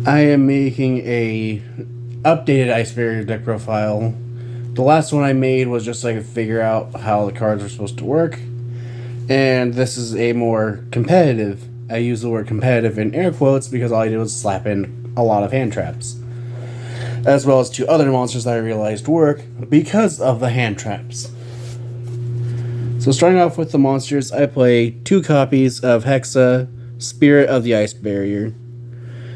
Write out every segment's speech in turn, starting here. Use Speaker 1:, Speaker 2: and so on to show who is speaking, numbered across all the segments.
Speaker 1: I am making a updated Ice Barrier deck profile. The last one I made was just so I could figure out how the cards are supposed to work. And this is a more competitive. I use the word competitive in air quotes because all I did was slap in a lot of hand traps. As well as 2 other monsters that I realized work because of the hand traps. So starting off with the monsters, I play 2 copies of Hexa, Spirit of the Ice Barrier.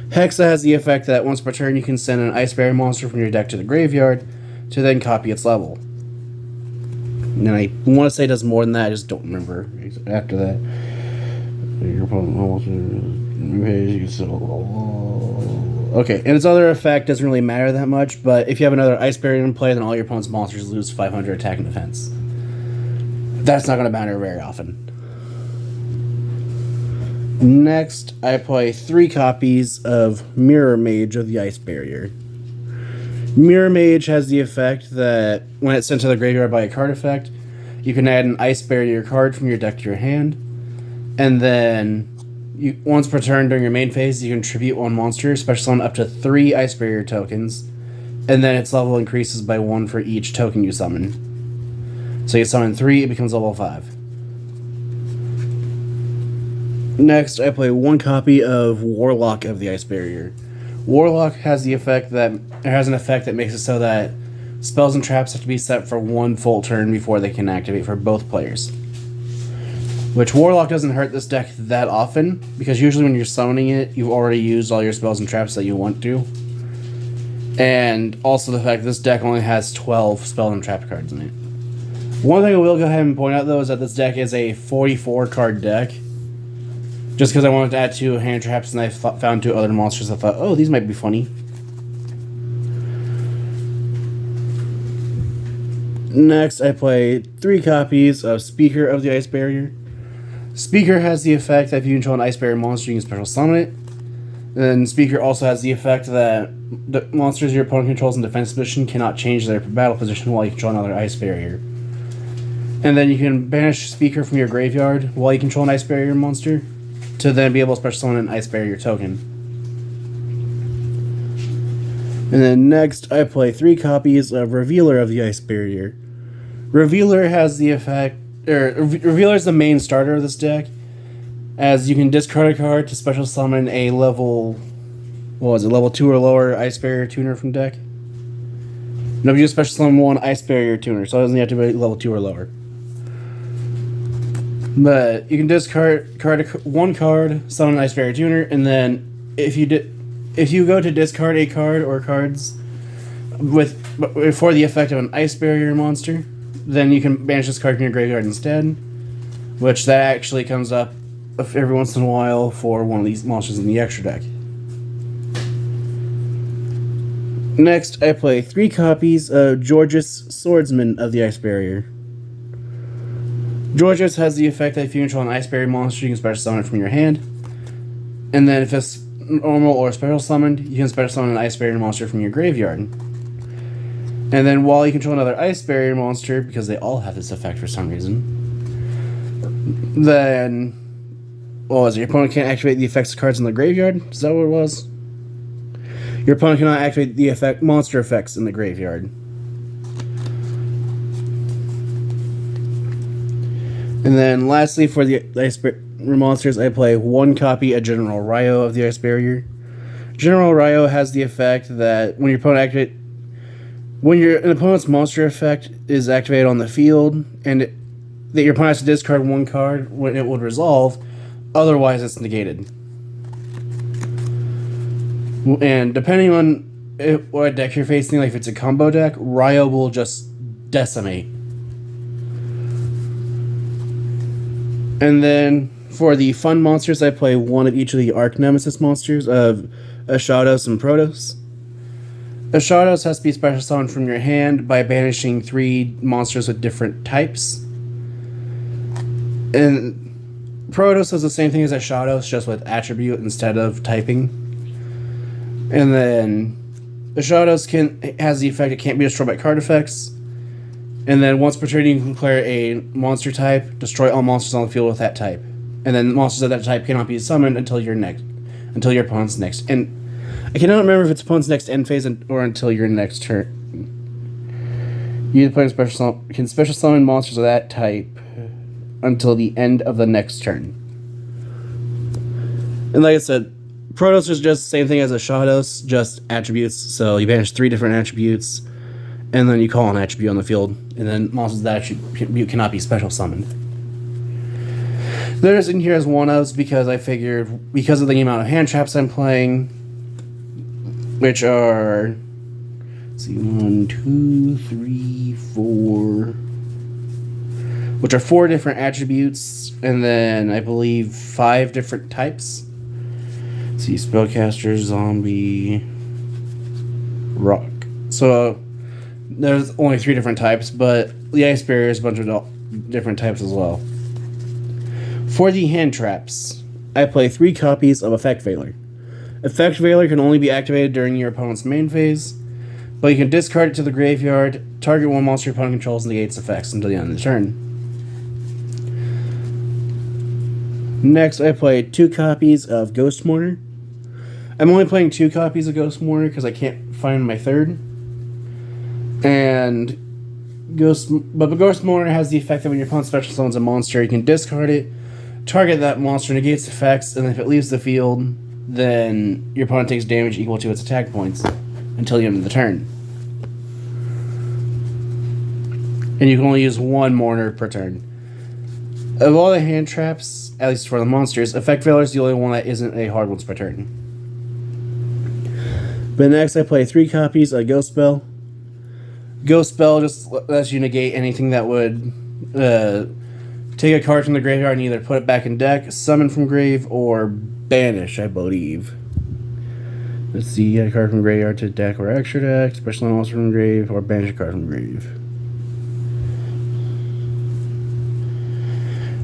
Speaker 1: Hexa has the effect that once per turn you can send an Ice Barrier monster from your deck to the graveyard to then copy its level. And then I want to say it does more than that, I just don't remember after that. Your opponent almost okay, and its other effect doesn't really matter that much, but if you have another Ice Barrier in play, then all your opponent's monsters lose 500 attack and defense. That's not going to matter very often. Next, I play 3 copies of Mirror Mage of the Ice Barrier. Mirror Mage has the effect that when it's sent to the graveyard by a card effect, you can add an Ice Barrier card from your deck to your hand, and then once per turn during your main phase, you can tribute 1 monster, special summon up to 3 Ice Barrier tokens, and then its level increases by 1 for each token you summon. So you summon 3, it becomes level 5. Next, I play 1 copy of Warlock of the Ice Barrier. Warlock has an effect that makes it so that spells and traps have to be set for 1 full turn before they can activate for both players. Which Warlock doesn't hurt this deck that often, because usually when you're summoning it, you've already used all your spells and traps that you want to. And also the fact that this deck only has 12 spell and trap cards in it. One thing I will go ahead and point out though is that this deck is a 44 card deck. Just because I wanted to add 2 hand traps and I found 2 other monsters, I thought, oh, these might be funny. Next, I play 3 copies of Speaker of the Ice Barrier. Speaker has the effect that if you control an Ice Barrier monster, you can special summon it. And Speaker also has the effect that the monsters your opponent controls in defense position cannot change their battle position while you control another Ice Barrier. And then you can banish Speaker from your graveyard while you control an Ice Barrier monster, to then be able to special summon an Ice Barrier token. And then next, I play 3 copies of Revealer of the Ice Barrier. Revealer has the effect, Revealer is the main starter of this deck, as you can discard a card to special summon a level 2 or lower Ice Barrier tuner from deck. No, you just special summon 1 Ice Barrier tuner, so it doesn't have to be level 2 or lower. But you can discard 1 card, summon an Ice Barrier tuner, and then if you go to discard a card or cards for the effect of an Ice Barrier monster, then you can banish this card from your graveyard instead, which that actually comes up every once in a while for one of these monsters in the extra deck. Next, I play 3 copies of Georges, Swordsman of the Ice Barrier. Georges has the effect that if you control an Ice Barrier monster, you can special summon it from your hand. And then if it's normal or special summoned, you can special summon an Ice Barrier monster from your graveyard. And then while you control another Ice Barrier monster, because they all have this effect for some reason, then your opponent can't activate the effects of cards in the graveyard? Is that what it was? Your opponent cannot activate the monster effects in the graveyard. And then lastly, for the Ice Barrier monsters, I play 1 copy of General Ryo of the Ice Barrier. General Ryo has the effect that when an opponent's monster effect is activated on the field, and that your opponent has to discard 1 card when it would resolve, otherwise it's negated. And depending on what deck you're facing, like if it's a combo deck, Ryo will just decimate. And then for the fun monsters, I play 1 of each of the Arch Nemesis monsters of Ashados and Protos. Ashados has to be special summoned from your hand by banishing 3 monsters with different types. And Protos does the same thing as Ashados, just with attribute instead of typing. And then Ashados has the effect it can't be destroyed by card effects. And then once per turn, you can declare a monster type, destroy all monsters on the field with that type. And then monsters of that type cannot be summoned until your opponent's next. And I cannot remember if it's opponent's next end phase or until your next turn. You can special summon monsters of that type until the end of the next turn. And like I said, Protos is just the same thing as a Shados, just attributes. So you banish 3 different attributes, and then you call an attribute on the field, and then monsters of that attribute cannot be special summoned. There's in here as one-ofs because I figured, because of the amount of hand traps I'm playing, which are, let's see, 1, 2, 3, 4, which are 4 different attributes, and then I believe 5 different types. Let's see, spellcaster, zombie, rock. So there's only 3 different types, but the ice barrier is a bunch of different types as well. For the hand traps, I play 3 copies of Effect Veiler. Effect Veiler can only be activated during your opponent's main phase, but you can discard it to the graveyard, target one monster your opponent controls, and negate its effects until the end of the turn. Next, I play 2 copies of Ghost Mourner. I'm only playing 2 copies of Ghost Mourner because I can't find my third. And Ghost Mourner has the effect that when your opponent special summons a monster, you can discard it, target that monster, negates effects, and if it leaves the field, then your opponent takes damage equal to its attack points until the end of the turn. And you can only use 1 Mourner per turn. Of all the hand traps, at least for the monsters, Effect Veiler is the only one that isn't a hard once per turn. But next I play 3 copies of Ghost Spell. Ghost Spell just lets you negate anything that would take a card from the graveyard and either put it back in deck, summon from grave, or banish, I believe. Let's see, get a card from graveyard to deck or extra deck, special monster from grave, or banish a card from grave.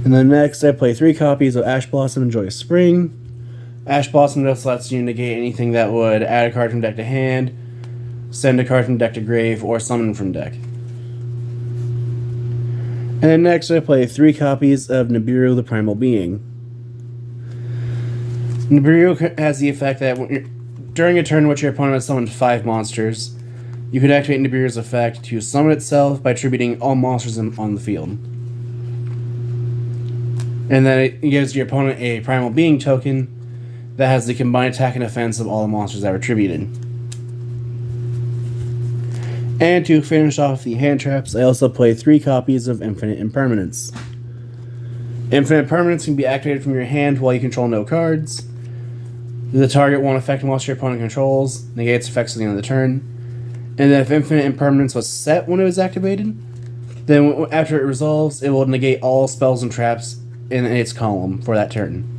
Speaker 1: And then next, I play 3 copies of Ash Blossom and Joyous Spring. Ash Blossom just lets you negate anything that would add a card from deck to hand, send a card from deck to grave, or summon from deck. And then next I play 3 copies of Nibiru the Primal Being. Nibiru has the effect that during a turn in which your opponent has summoned 5 monsters, you could activate Nibiru's effect to summon itself by attributing all monsters on the field. And then it gives your opponent a Primal Being token that has the combined attack and defense of all the monsters that were attributed. And to finish off the hand traps, I also play 3 copies of Infinite Impermanence. Infinite Impermanence can be activated from your hand while you control no cards. The target won't affect monster your opponent controls, negates effects at the end of the turn. And then if Infinite Impermanence was set when it was activated, then after it resolves, it will negate all spells and traps in its column for that turn.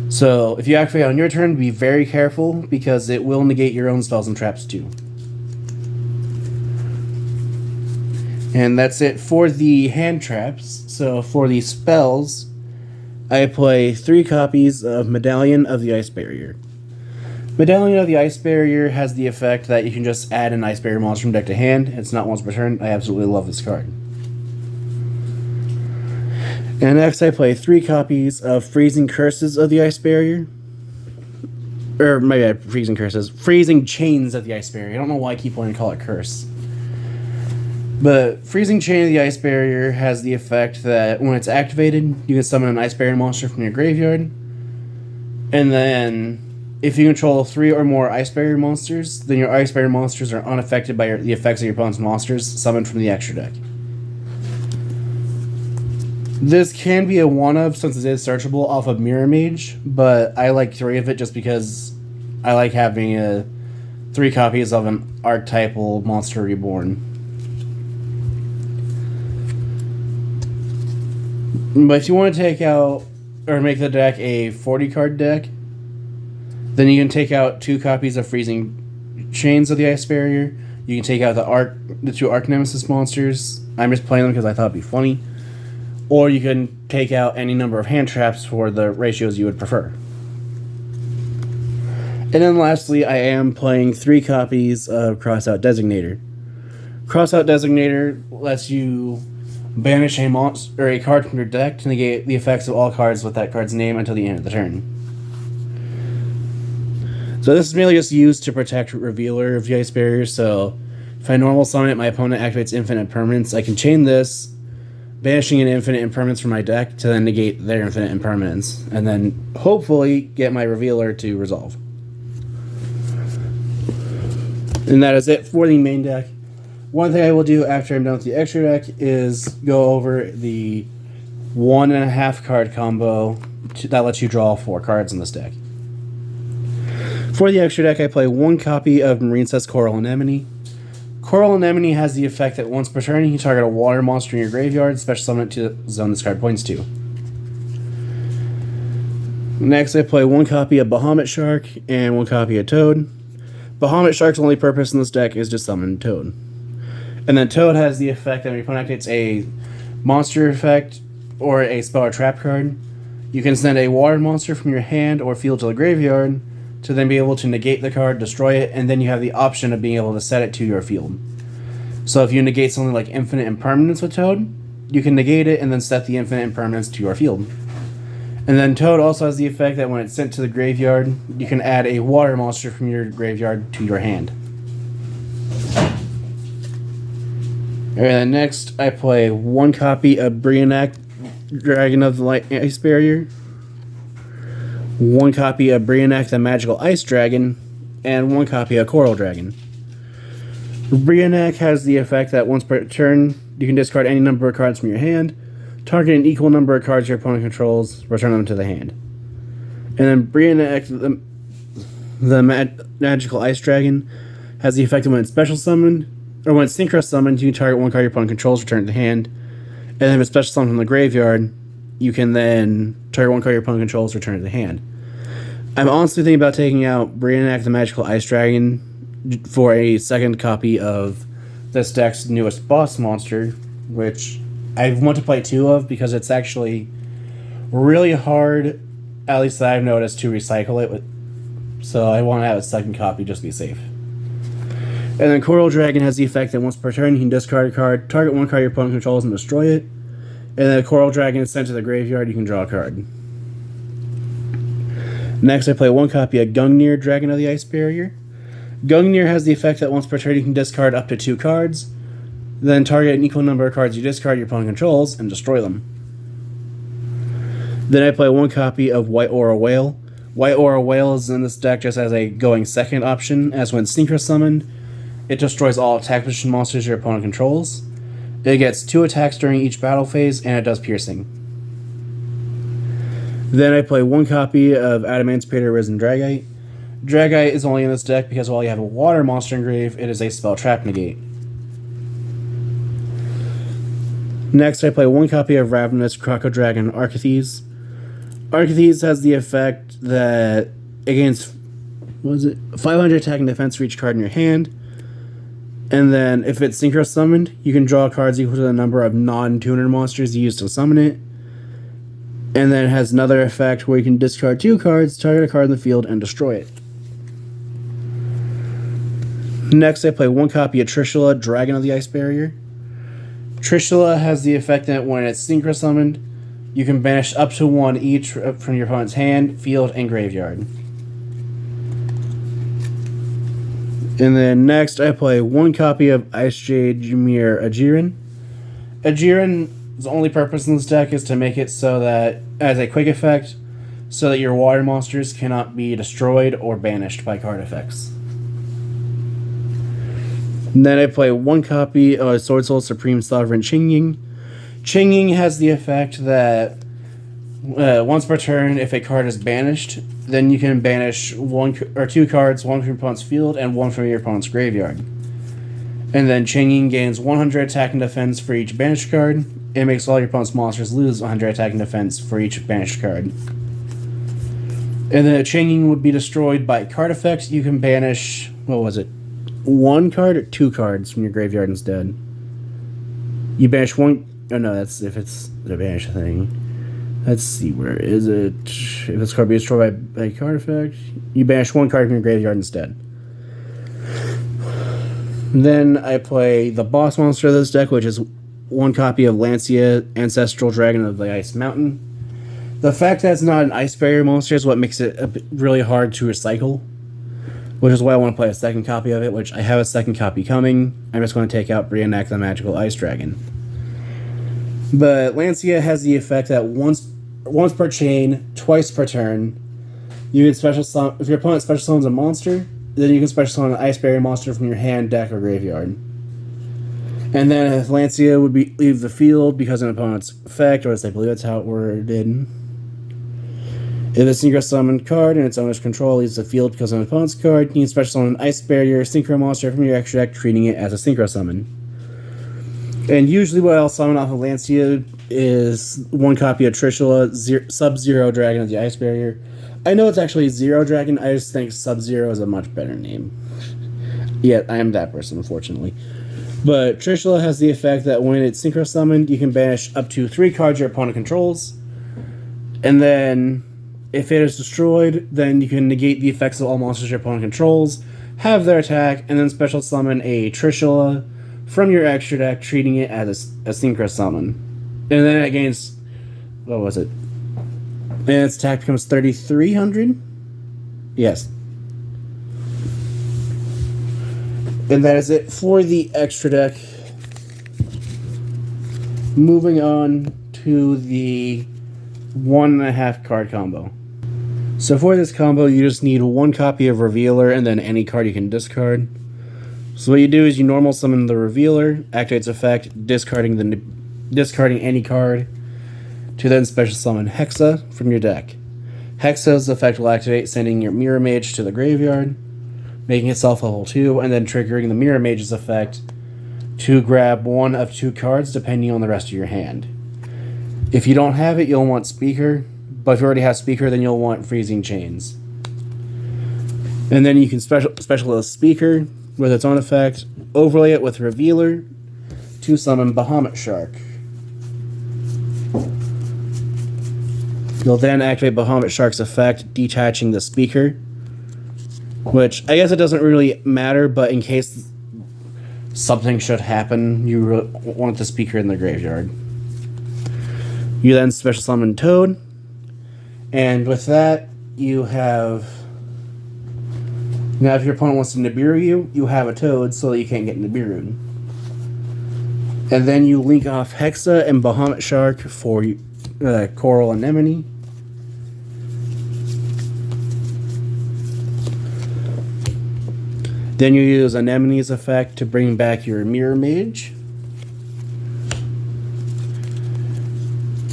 Speaker 1: So if you activate on your turn, be very careful because it will negate your own spells and traps too. And that's it for the hand traps. So for the spells, I play 3 copies of Medallion of the Ice Barrier. Medallion of the Ice Barrier has the effect that you can just add an Ice Barrier monster from deck to hand. It's not once per turn. I absolutely love this card. And next I play 3 copies of Freezing Curses of the Ice Barrier. Or maybe Freezing Curses. Freezing Chains of the Ice Barrier. I don't know why I keep wanting to call it Curse. But Freezing Chain of the Ice Barrier has the effect that when it's activated, you can summon an Ice Barrier monster from your graveyard. And then, if you control 3 or more Ice Barrier monsters, then your Ice Barrier monsters are unaffected by the effects of your opponent's monsters summoned from the extra deck. This can be a one-of since it is searchable off of Mirror Mage, but I like 3 of it just because I like having 3 copies of an archetypal monster reborn. But if you want to take out or make the deck a 40-card deck, then you can take out 2 copies of Freezing Chains of the Ice Barrier. You can take out the 2 Arch Nemesis monsters. I'm just playing them because I thought it'd be funny. Or you can take out any number of hand traps for the ratios you would prefer. And then lastly, I am playing 3 copies of Crossout Designator. Crossout Designator lets you banish a monster or a card from your deck to negate the effects of all cards with that card's name until the end of the turn. So this is merely just used to protect Revealer of the Ice Barrier, so if I normal summon it, my opponent activates infinite impermanence, I can chain this, banishing an infinite impermanence from my deck to then negate their infinite impermanence, and then hopefully get my Revealer to resolve. And that is it for the main deck. One thing I will do after I'm done with the extra deck is go over the 1.5 card combo that lets you draw 4 cards in this deck. For the extra deck, I play 1 copy of Marincess Coral Anemone. Coral Anemone has the effect that once per turn, you target a water monster in your graveyard, special summon it to the zone this card points to. Next, I play 1 copy of Bahamut Shark and 1 copy of Toad. Bahamut Shark's only purpose in this deck is to summon Toad. And then Toad has the effect that when your opponent activates a monster effect or a spell or trap card, you can send a water monster from your hand or field to the graveyard to then be able to negate the card, destroy it, and then you have the option of being able to set it to your field. So if you negate something like Infinite Impermanence with Toad, you can negate it and then set the Infinite Impermanence to your field. And then Toad also has the effect that when it's sent to the graveyard, you can add a water monster from your graveyard to your hand. And then next, I play 1 copy of Brionac, Dragon of the Light Ice Barrier, 1 copy of Brionac, the Magical Ice Dragon, and 1 copy of Coral Dragon. Brionac has the effect that once per turn, you can discard any number of cards from your hand, target an equal number of cards your opponent controls, return them to the hand. And then Brionac, the Magical Ice Dragon, has the effect of when it's special summoned, or when it's synchro summoned, you can target 1 card your opponent controls, return it to the hand. And then if it's special summoned from the graveyard, you can then target 1 card your opponent controls, return it to the hand. I'm honestly thinking about taking out Brionac, the Magical Ice Dragon, for a second copy of this deck's newest boss monster, which I want to play 2 of because it's actually really hard, at least that I've noticed, to recycle it. So I want to have a second copy just to be safe. And then Coral Dragon has the effect that once per turn, you can discard a card, target 1 card your opponent controls, and destroy it. And then Coral Dragon is sent to the graveyard, you can draw a card. Next, I play 1 copy of Gungnir, Dragon of the Ice Barrier. Gungnir has the effect that once per turn, you can discard up to 2 cards, then target an equal number of cards you discard your opponent controls, and destroy them. Then I play 1 copy of White Aura Whale. White Aura Whale is in this deck just as a going second option, as when synchro summoned, it destroys all attack position monsters your opponent controls. It gets 2 attacks during each battle phase, and it does piercing. Then I play 1 copy of Adamancipator Risen Dragite. Dragite is only in this deck because while you have a water monster in grave, it is a spell trap negate. Next, I play 1 copy of Ravenous Crocodragon Archithes. Archithes has the effect that it gains 500 attack and defense for each card in your hand. And then, if it's synchro summoned, you can draw cards equal to the number of non-tuner monsters you use to summon it. And then it has another effect where you can discard 2 cards, target a card in the field, and destroy it. Next, I play 1 copy of Trishula, Dragon of the Ice Barrier. Trishula has the effect that when it's synchro summoned, you can banish up to 1 each from your opponent's hand, field, and graveyard. And then next, I play 1 copy of Ice Jade Jameer Ajiren. Ajiren's only purpose in this deck is to make it so that, as a quick effect, so that your water monsters cannot be destroyed or banished by card effects. And then I play 1 copy of Sword Soul Supreme Sovereign Qingying. Qingying has the effect that once per turn, if a card is banished, then you can banish 1 or 2 cards, 1 from your opponent's field and 1 from your opponent's graveyard. And then Qingying gains 100 attack and defense for each banished card. It makes all your opponent's monsters lose 100 attack and defense for each banished card. And then if Qingying would be destroyed by card effects, you can banish, 1 card or 2 cards from your graveyard instead. You banish 1... Oh no, that's if it's the banish thing. Let's see, where is it? If this card be destroyed by a card effect, you banish 1 card from your graveyard instead. Then I play the boss monster of this deck, which is 1 copy of Lancia, Ancestral Dragon of the Ice Mountain. The fact that it's not an Ice Barrier monster is what makes it really hard to recycle. which is why I want to play a second copy of it, which I have a second copy coming. I'm just going to take out Brionac the Magical Ice Dragon. But Lancia has the effect that once per chain, twice per turn, you can special summon. If your opponent special summons a monster, then you can special summon an Ice Barrier monster from your hand, deck, or graveyard. And then if Lancia would leave the field because of an opponent's effect, or as I believe that's how it worded. If a synchro summoned card in its owner's control leaves the field because of an opponent's card, you can special summon an Ice Barrier synchro monster from your extra deck, treating it as a synchro summon. And usually what I'll summon off of Lancia is one copy of Trishula, Sub-Zero Dragon of the Ice Barrier. I know it's actually Zero Dragon, I just think Sub-Zero is a much better name. Yet, I am that person, unfortunately. But Trishula has the effect that when it's synchro summoned, you can banish up to 3 cards your opponent controls. And then, if it is destroyed, then you can negate the effects of all monsters your opponent controls, have their attack, and then special summon a Trishula from your extra deck, treating it as a synchro summon. And then it gains... what was it? And its attack becomes 3,300? Yes. And that is it for the extra deck. Moving on to the 1.5 card combo. So for this combo, you just need 1 copy of Revealer and then any card you can discard. So what you do is you normal summon the Revealer, activate its effect, discarding any card, to then special summon Hexa from your deck. Hexa's effect will activate, sending your Mirror Mage to the graveyard, making itself level 2, and then triggering the Mirror Mage's effect to grab 1 of 2 cards depending on the rest of your hand. If you don't have it, you'll want Speaker, but if you already have Speaker, then you'll want Freezing Chains. And then you can special a Speaker with its own effect, overlay it with Revealer to summon Bahamut Shark. You'll then activate Bahamut Shark's effect, detaching the Speaker, which I guess it doesn't really matter, but in case something should happen, you want the Speaker in the graveyard. You then special summon Toad, and with that, you have... now if your opponent wants to Nibiru you, you have a Toad so that you can't get Nibiru'd. And then you link off Hexa and Bahamut Shark for Coral Anemone. Then you use Anemone's effect to bring back your Mirror Mage.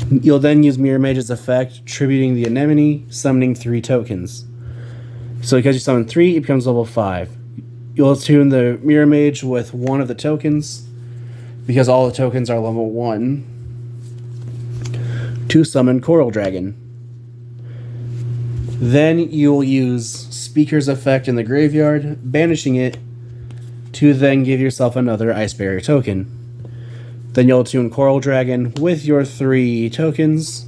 Speaker 1: You'll then use Mirror Mage's effect, tributing the Anemone, summoning 3 tokens. So because you summon 3, it becomes level 5. You'll attune the Mirror Mage with 1 of the tokens, because all the tokens are level 1, to summon Coral Dragon. Then you'll use Speaker's effect in the graveyard, banishing it, to then give yourself another Ice Barrier token. Then you'll attune Coral Dragon with your 3 tokens,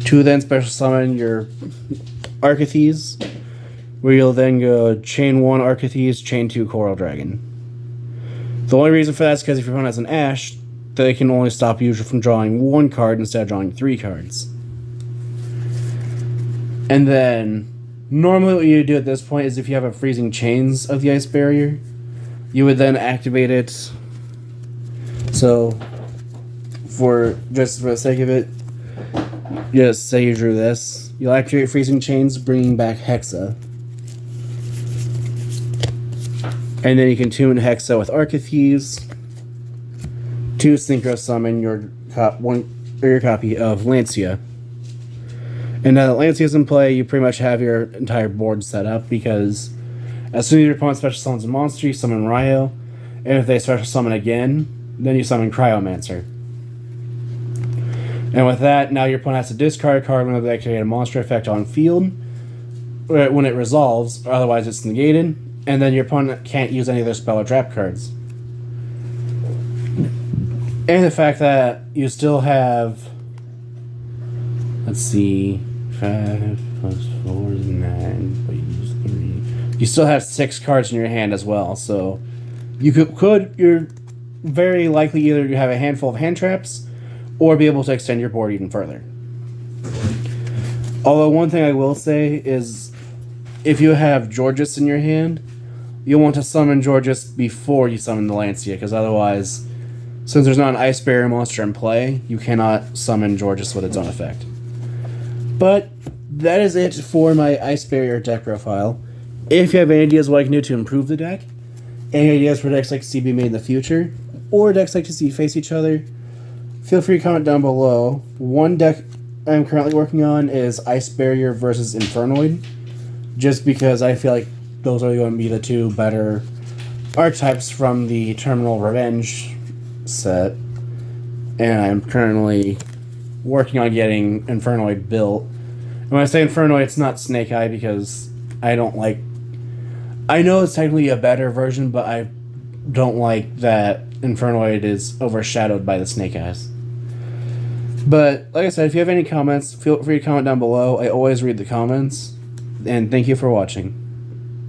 Speaker 1: to then special summon your Archithes, where you'll then go chain 1 Archithes, chain 2 Coral Dragon. The only reason for that is because if your opponent has an Ash, they can only stop you from drawing 1 card instead of drawing 3 cards. And then, normally what you do at this point is if you have a Freezing Chains of the Ice Barrier, you would then activate it. So, for the sake of it, just say you drew this. You'll activate Freezing Chains, bringing back Hexa. And then you can tune Hexa with Archithes to synchro summon your copy of Lancia. And now that Lancia's in play, you pretty much have your entire board set up, because as soon as your opponent special summons a monster, you summon Ryo, and if they special summon again, then you summon Cryomancer. And with that, now your opponent has to discard a card when they activate a monster effect on field, when it resolves, or otherwise it's negated, and then your opponent can't use any of their spell or trap cards. And the fact that you still have, let's see, 5 plus 4 is 9, but you use 3. You still have 6 cards in your hand as well, so you you're very likely either to have a handful of hand traps or be able to extend your board even further. Although one thing I will say is if you have Georges in your hand, you'll want to summon Georges before you summon the Lancia, because otherwise, since there's not an Ice Barrier monster in play, you cannot summon Georges with its own effect. But that is it for my Ice Barrier deck profile. If you have any ideas what I can do to improve the deck, any ideas for decks like to see be made in the future, or decks like to see face each other, feel free to comment down below. One deck I'm currently working on is Ice Barrier versus Infernoid, just because I feel like those are going to be the two better archetypes from the Terminal Revenge set, and I'm currently working on getting Infernoid built. And when I say Infernoid, it's not Snake Eye, because I don't like... I know it's technically a better version, but I don't like that Infernoid is overshadowed by the Snake Eyes. But, like I said, if you have any comments, feel free to comment down below. I always read the comments. And thank you for watching.